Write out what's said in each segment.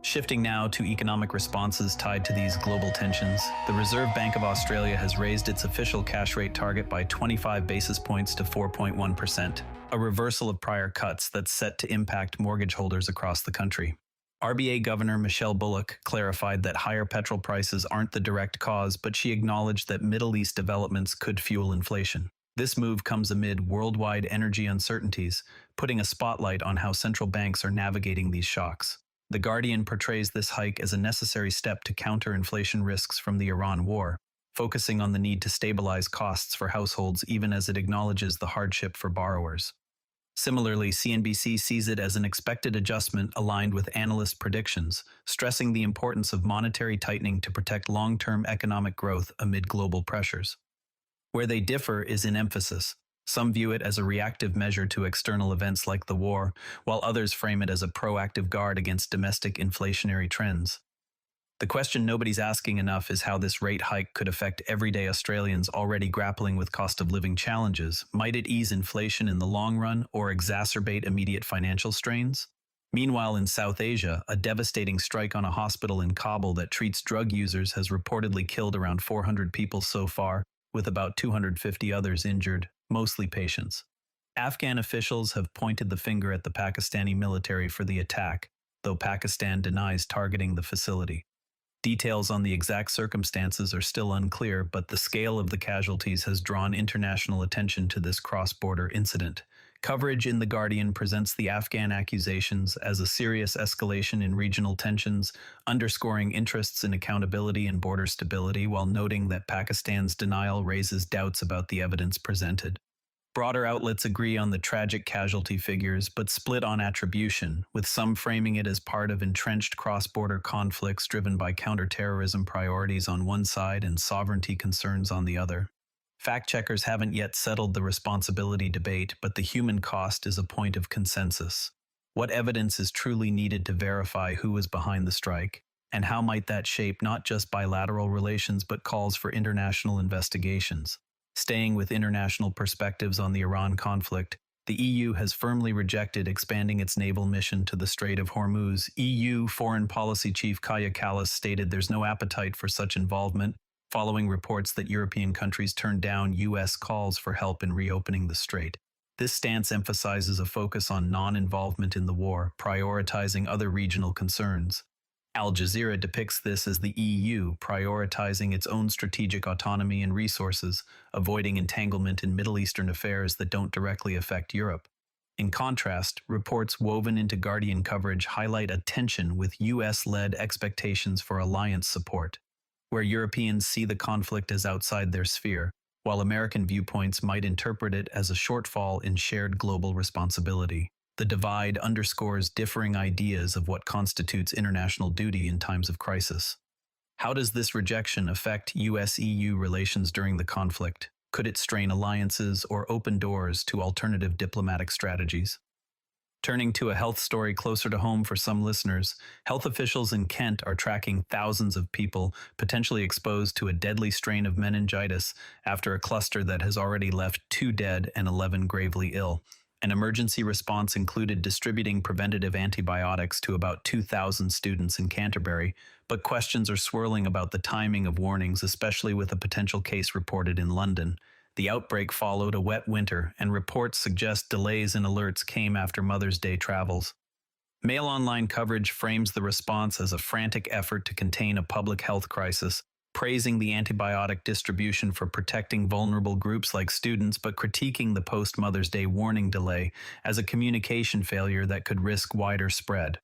Shifting now to economic responses tied to these global tensions, the Reserve Bank of Australia has raised its official cash rate target by 25 basis points to 4.1%, a reversal of prior cuts that's set to impact mortgage holders across the country. RBA Governor Michelle Bullock clarified that higher petrol prices aren't the direct cause, but she acknowledged that Middle East developments could fuel inflation. This move comes amid worldwide energy uncertainties, putting a spotlight on how central banks are navigating these shocks. The Guardian portrays this hike as a necessary step to counter inflation risks from the Iran war, focusing on the need to stabilize costs for households even as it acknowledges the hardship for borrowers. Similarly, CNBC sees it as an expected adjustment aligned with analyst predictions, stressing the importance of monetary tightening to protect long-term economic growth amid global pressures. Where they differ is in emphasis. Some view it as a reactive measure to external events like the war, while others frame it as a proactive guard against domestic inflationary trends. The question nobody's asking enough is how this rate hike could affect everyday Australians already grappling with cost of living challenges. Might it ease inflation in the long run or exacerbate immediate financial strains? Meanwhile, in South Asia, a devastating strike on a hospital in Kabul that treats drug users has reportedly killed around 400 people so far, with about 250 others injured, mostly patients. Afghan officials have pointed the finger at the Pakistani military for the attack, though Pakistan denies targeting the facility. Details on the exact circumstances are still unclear, but the scale of the casualties has drawn international attention to this cross-border incident. Coverage in The Guardian presents the Afghan accusations as a serious escalation in regional tensions, underscoring interests in accountability and border stability, while noting that Pakistan's denial raises doubts about the evidence presented. Broader outlets agree on the tragic casualty figures, but split on attribution, with some framing it as part of entrenched cross-border conflicts driven by counterterrorism priorities on one side and sovereignty concerns on the other. Fact-checkers haven't yet settled the responsibility debate, but the human cost is a point of consensus. What evidence is truly needed to verify who is behind the strike? And how might that shape not just bilateral relations but calls for international investigations? Staying with international perspectives on the Iran conflict, the EU has firmly rejected expanding its naval mission to the Strait of Hormuz. EU Foreign Policy Chief Kaja Kallas stated there's no appetite for such involvement, following reports that European countries turned down U.S. calls for help in reopening the strait. This stance emphasizes a focus on non-involvement in the war, prioritizing other regional concerns. Al Jazeera depicts this as the EU prioritizing its own strategic autonomy and resources, avoiding entanglement in Middle Eastern affairs that don't directly affect Europe. In contrast, reports woven into Guardian coverage highlight a tension with US-led expectations for alliance support, where Europeans see the conflict as outside their sphere, while American viewpoints might interpret it as a shortfall in shared global responsibility. The divide underscores differing ideas of what constitutes international duty in times of crisis. How does this rejection affect US-EU relations during the conflict? Could it strain alliances or open doors to alternative diplomatic strategies? Turning to a health story closer to home for some listeners, health officials in Kent are tracking thousands of people potentially exposed to a deadly strain of meningitis after a cluster that has already left 2 dead and 11 gravely ill. An emergency response included distributing preventative antibiotics to about 2,000 students in Canterbury, but questions are swirling about the timing of warnings, especially with a potential case reported in London. The outbreak followed a wet winter, and reports suggest delays in alerts came after Mother's Day travels. Mail Online coverage frames the response as a frantic effort to contain a public health crisis, praising the antibiotic distribution for protecting vulnerable groups like students, but critiquing the post-Mother's Day warning delay as a communication failure that could risk wider spread.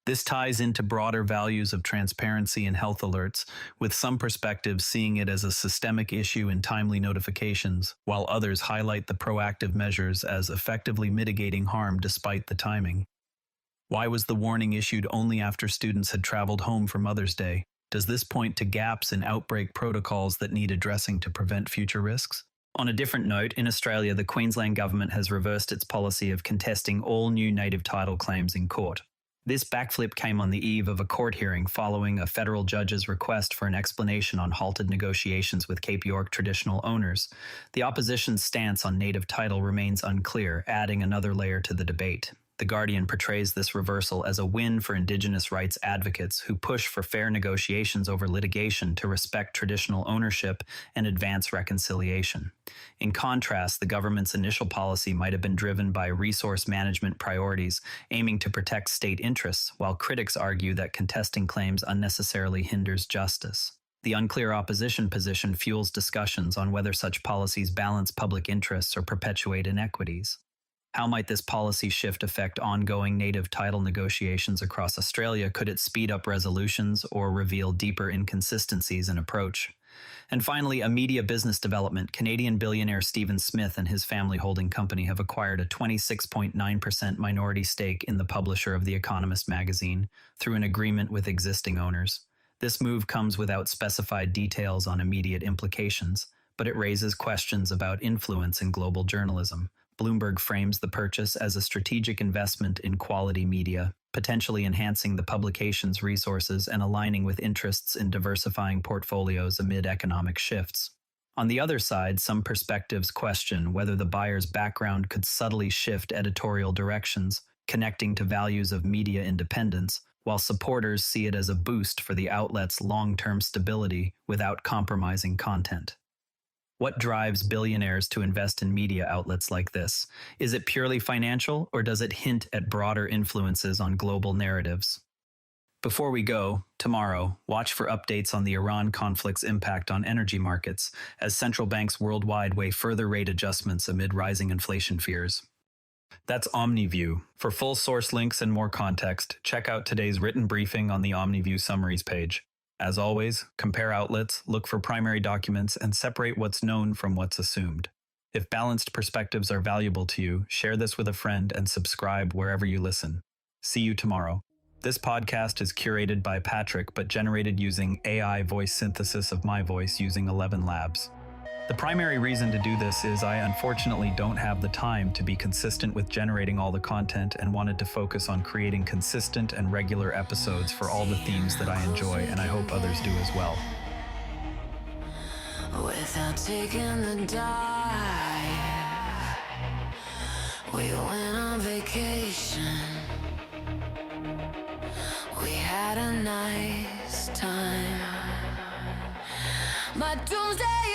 This ties into broader values of transparency and health alerts, with some perspectives seeing it as a systemic issue in timely notifications, while others highlight the proactive measures as effectively mitigating harm despite the timing. Why was the warning issued only after students had traveled home for Mother's Day? Does this point to gaps in outbreak protocols that need addressing to prevent future risks? On a different note, in Australia, the Queensland government has reversed its policy of contesting all new native title claims in court. This backflip came on the eve of a court hearing following a federal judge's request for an explanation on halted negotiations with Cape York traditional owners. The opposition's stance on native title remains unclear, adding another layer to the debate. The Guardian portrays this reversal as a win for indigenous rights advocates who push for fair negotiations over litigation to respect traditional ownership and advance reconciliation. In contrast, the government's initial policy might have been driven by resource management priorities, aiming to protect state interests, while critics argue that contesting claims unnecessarily hinders justice. The unclear opposition position fuels discussions on whether such policies balance public interests or perpetuate inequities. How might this policy shift affect ongoing native title negotiations across Australia? Could it speed up resolutions or reveal deeper inconsistencies in approach? And finally, a media business development. Canadian billionaire Stephen Smith and his family holding company have acquired a 26.9% minority stake in the publisher of The Economist magazine through an agreement with existing owners. This move comes without specified details on immediate implications, but it raises questions about influence in global journalism. Bloomberg frames the purchase as a strategic investment in quality media, potentially enhancing the publication's resources and aligning with interests in diversifying portfolios amid economic shifts. On the other side, some perspectives question whether the buyer's background could subtly shift editorial directions, connecting to values of media independence, while supporters see it as a boost for the outlet's long-term stability without compromising content. What drives billionaires to invest in media outlets like this? Is it purely financial, or does it hint at broader influences on global narratives? Before we go, tomorrow, watch for updates on the Iran conflict's impact on energy markets, as central banks worldwide weigh further rate adjustments amid rising inflation fears. That's OmniView. For full source links and more context, check out today's written briefing on the OmniView summaries page. As always, compare outlets, look for primary documents, and separate what's known from what's assumed. If balanced perspectives are valuable to you, share this with a friend and subscribe wherever you listen. See you tomorrow. This podcast is curated by Patrick, but generated using AI voice synthesis of my voice using ElevenLabs. The primary reason to do this is I unfortunately don't have the time to be consistent with generating all the content and wanted to focus on creating consistent and regular episodes for all the themes that I enjoy, and I hope others do as well. Without taking the dive, we went on vacation. We had a nice time. My doomsday